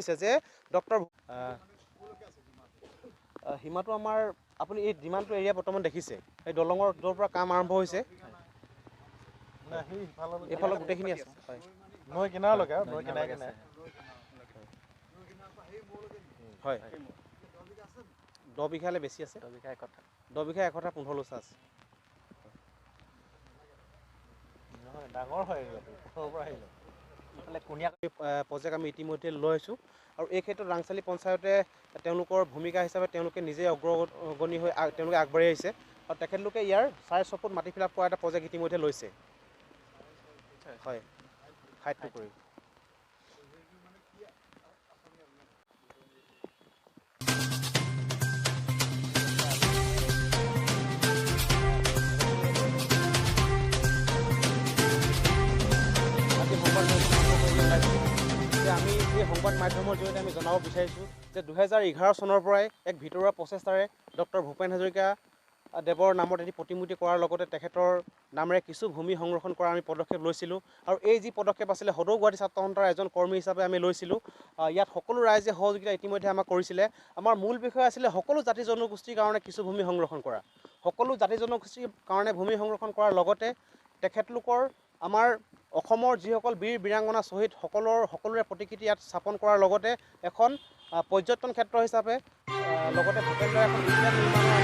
হৈছে যে ডক্টৰ সীমাটো আমাৰ আপুনি এই যিমানটো এৰিয়া বৰ্তমান দেখিছে এই দলঙৰ য'ৰ পৰা কাম আৰম্ভ হৈছে এইফালে গোটেইখিনি আছে হয় নৈ কিনাৰলৈকে নৈ কিনাৰে কিনাৰে হয় 10 বিঘালে বেছি আছে 10 বিঘা 1 কঠা 15 লোচা আছে নহয় ডাঙৰ হয় ওপৰৰ পৰা আহিলে ইফালে কুনিয়া প্ৰজেক্ট আমি ইতিমধ্যে লৈ আছোঁ আৰু এই ক্ষেত্ৰত ৰাংচালি পঞ্চায়তে তেওঁলোকৰ ভূমিকা হিচাপে তেওঁলোকে নিজে অগ্ৰগণী হৈ তেওঁলোকে আগবাঢ়ি আহিছে আৰু তেখেতলোকে ইয়াৰ 4.5 ফুট মাটি ফিল আপ কৰা এটা প্ৰজেক্ট ইতিমধ্যে লৈছে হয় হাইটটো কৰি আমি এই সংবাদ মাধ্যমৰ জৰিয়তে আমি জনাব বিচাৰিছোঁ যে 2011 চনৰ পৰাই এক ভিতৰুৱা প্ৰচেষ্টাৰে ডক্টৰ ভূপেন হাজৰিকা দেৱৰ নামত এটি প্ৰতিমূৰ্তি কৰাৰ লগতে তেখেতৰ নামেৰে কিছু ভূমি সংৰক্ষণ কৰাৰ আমি পদক্ষেপ লৈছিলোঁ আৰু এই যি পদক্ষেপ আছিলে সদৌ গুৱাহাটী ছাত্ৰ সন্থাৰ এজন কৰ্মী হিচাপে আমি লৈছিলোঁ ইয়াত সকলো ৰাইজে সহযোগিতা ইতিমধ্যে আমাক কৰিছিলে আমাৰ মূল বিষয় আছিলে সকলো জাতি জনগোষ্ঠীৰ কাৰণে কিছু ভূমি সংৰক্ষণ কৰা সকলো জাতি জনগোষ্ঠীৰ কাৰণে ভূমি সংৰক্ষণ কৰাৰ লগতে তেখেতলোকৰ আমাৰ অসমৰ যিসকল বীৰ বীৰাংগনা শ্বহীদ সকলোৰে প্ৰতিকৃতি ইয়াত স্থাপন কৰাৰ লগতে এখন পৰ্যটন ক্ষেত্ৰ হিচাপে লগতে ভূপেন্দ্ৰ এখন উদ্যান নিৰ্মাণৰ